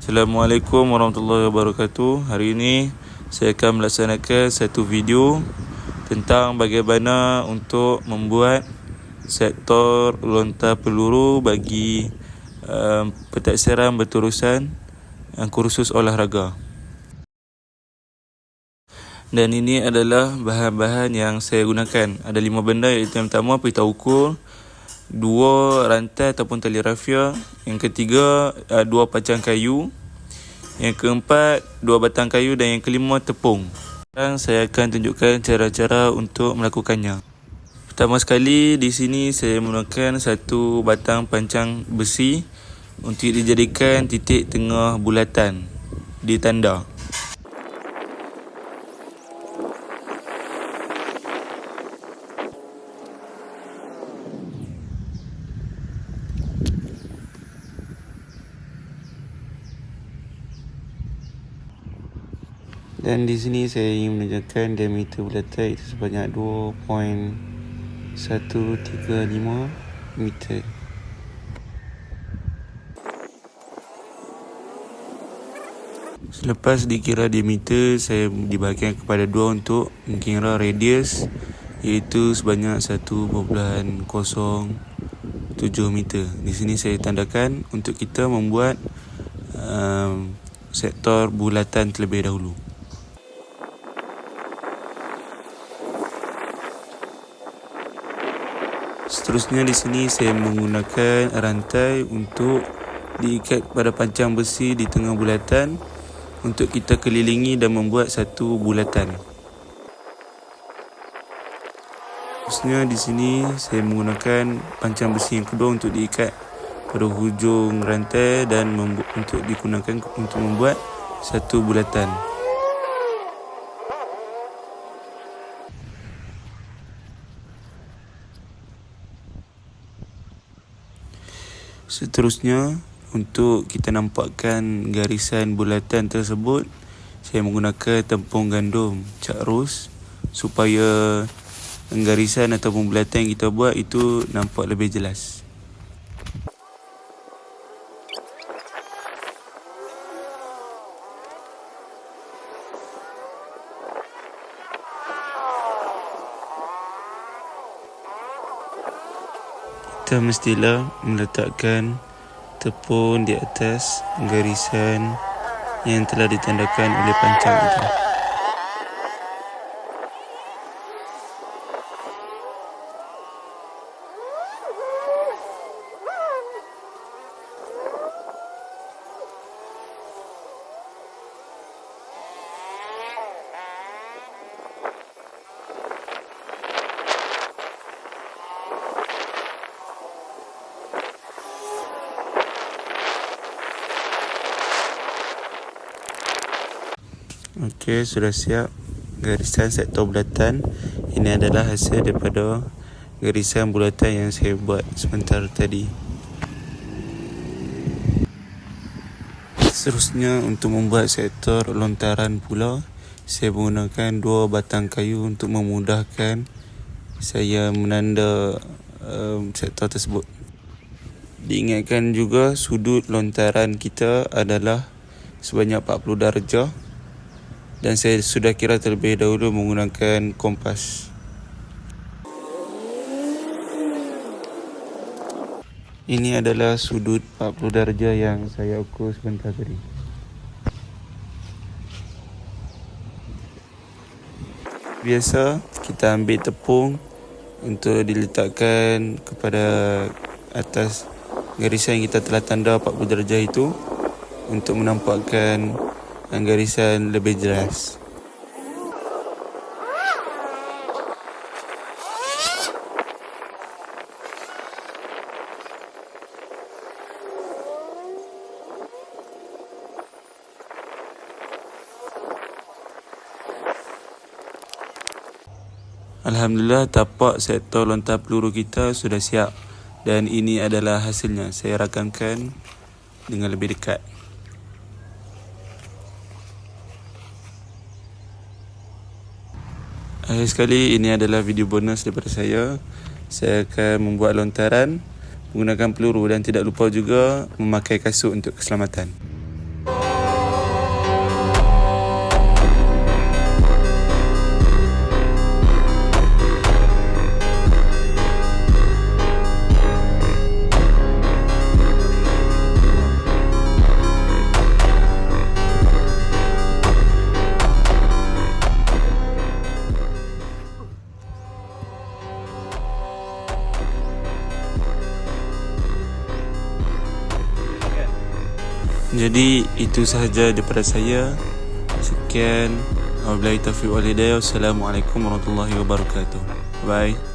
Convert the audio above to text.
Assalamualaikum warahmatullahi wabarakatuh. Hari ini saya akan melaksanakan satu video tentang bagaimana untuk membuat sektor lontar peluru bagi pentaksiran berterusan kursus olahraga. Dan ini adalah bahan-bahan yang saya gunakan. Ada 5 benda, iaitu yang pertama pita ukur, 2 rantai ataupun tali rafia, yang ketiga 2 pacang kayu, yang keempat 2 batang kayu, dan yang kelima tepung. Sekarang saya akan tunjukkan cara-cara untuk melakukannya. Pertama sekali, di sini saya menggunakan satu batang pancang besi untuk dijadikan titik tengah bulatan di tanda. Dan di sini saya ingin menunjukkan diameter bulatan itu sebanyak 2.135 meter. Selepas dikira diameter, saya dibahagikan kepada 2 untuk mengira radius, iaitu sebanyak 1.07 meter. Di sini saya tandakan untuk kita membuat sektor bulatan terlebih dahulu. Seterusnya di sini saya menggunakan rantai untuk diikat kepada pancang besi di tengah bulatan untuk kita kelilingi dan membuat satu bulatan. Seterusnya di sini saya menggunakan pancang besi yang kedua untuk diikat pada hujung rantai dan untuk digunakan untuk membuat satu bulatan. Seterusnya, untuk kita nampakkan garisan bulatan tersebut, saya menggunakan tepung gandum cakrus supaya garisan ataupun bulatan yang kita buat itu nampak lebih jelas. Kita mestilah meletakkan tepung di atas garisan yang telah ditandakan oleh pancang itu. Okey, sudah siap garisan sektor bulatan. Ini adalah hasil daripada garisan bulatan yang saya buat sebentar tadi. Seterusnya, untuk membuat sektor lontaran pula, saya menggunakan 2 batang kayu untuk memudahkan saya menanda sektor tersebut. Diingatkan juga sudut lontaran kita adalah sebanyak 40 darjah. Dan saya sudah kira terlebih dahulu menggunakan kompas. Ini adalah sudut 40 darjah yang saya ukur sebentar tadi. Biasa kita ambil tepung untuk diletakkan kepada atas garisan yang kita telah tanda 40 darjah itu untuk menampakkan garisan lebih jelas. Alhamdulillah, tapak sektor lontar peluru kita sudah siap dan ini adalah hasilnya. Saya rakamkan dengan lebih dekat. Akhir sekali, ini adalah video bonus daripada saya. Saya akan membuat lontaran menggunakan peluru dan tidak lupa juga memakai kasut untuk keselamatan. Jadi itu sahaja daripada saya. Sekian. Wabillahi taufiq wal hidayah. Wassalamualaikum warahmatullahi wabarakatuh. Bye.